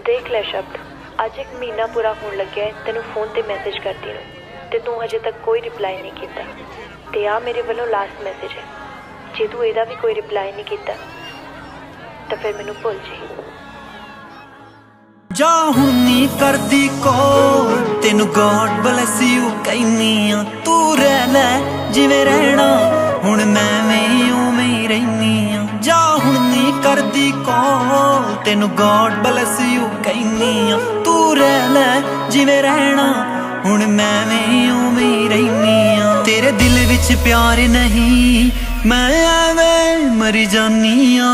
देख लै शब्द, अज एक महीना पूरा होने लग्या है तेनू फोन ते मैसेज करती नूं ते तू हजे तक कोई रिप्लाई नहीं कीता। ते आ मेरे वालों लास्ट मैसेज है, जे तू एदा भी कोई रिप्लाई नहीं कीता तो फिर मैनू भुल जी। जा हुण नी करदी कॉल तेनू गॉड ब्लेस यू कहनी आ, तू रह लै जिवें रहना हुण मैं उवें ही रहनी आ। जा हुण नी करदी कॉल तेनू गॉड ब्लेस यू कहनी आ, तू रह लै जिवें रहना हुण मैं उवें ही रहनी आ। तेरे दिल विच प्यार नहीं मैं एवें मरी जानी आ,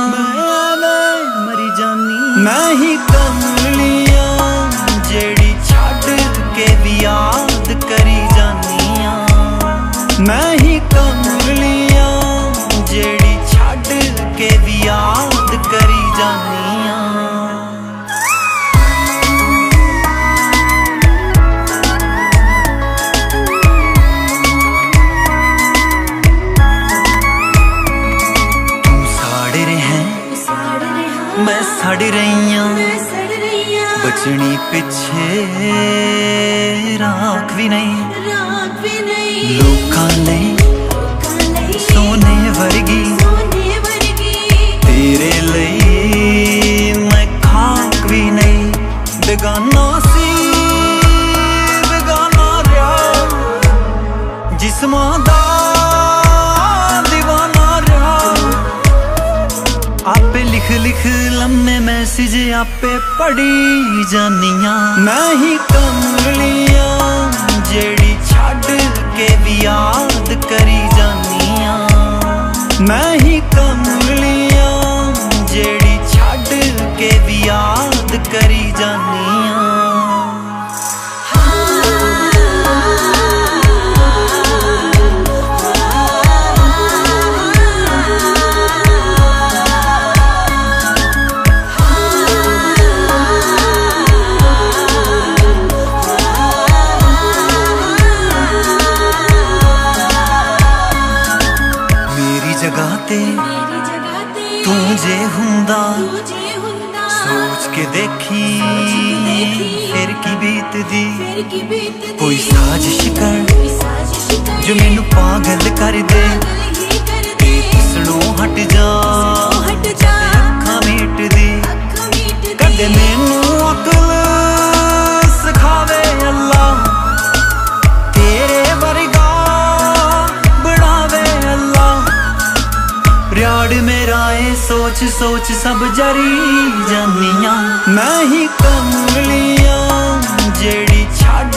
मरी जानी। मैं ही कमलिया जेड़ी छड्ड के भी याद करी जानी आ, मैं ही कमलिया जेड़ी छड्ड के भी याद करी जानी आ। तू साड़ रहे मैं सड़ रही हूँ, बचनी पिछे राख भी नहीं, लोकां लई सोने वर्गी तेरे लई मैं खाक भी नहीं। बेगाना सी बेगाना रहा जिस्मां दा दीवाना रहा, आपे लिख लिख लम्मे मैसेज आपे पढ़ी जानिया। मैं ही कमलिया जेड़ी छड्ड के भी याद करी जानिया, मैं ही कमलिया जेड़ी छड्ड के भी याद करी जानिया। तू जे हुंदा सोच के देखी फिर की बीत दी, कोई साजिश कर जो मैनू पागल कर दे, पिछलों हट जा अखां मीट दी। कदे मैनू अकल सिखावे अल्लाह तेरे वर्गा बनावे अल्लाह, प्यार मेरा है सोच सोच सब जरी जानिया। मैं ही कमलिया जेड़ी छड्ड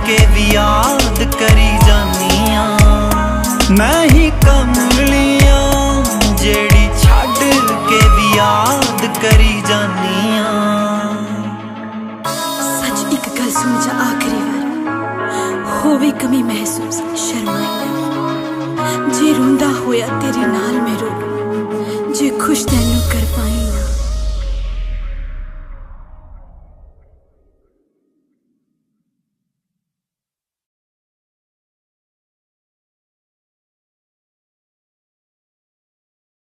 के भी याद करी जानिया, मैं ही कमलिया जेड़ी छड्ड के भी याद करी जानिया। सच एक गल सुन जा आखिरी बार होवे कमी महसूस शर्माई ना, जे रोंदा होया तेरे नाल मैं रो, जे खुश तैनू कर पाई ना।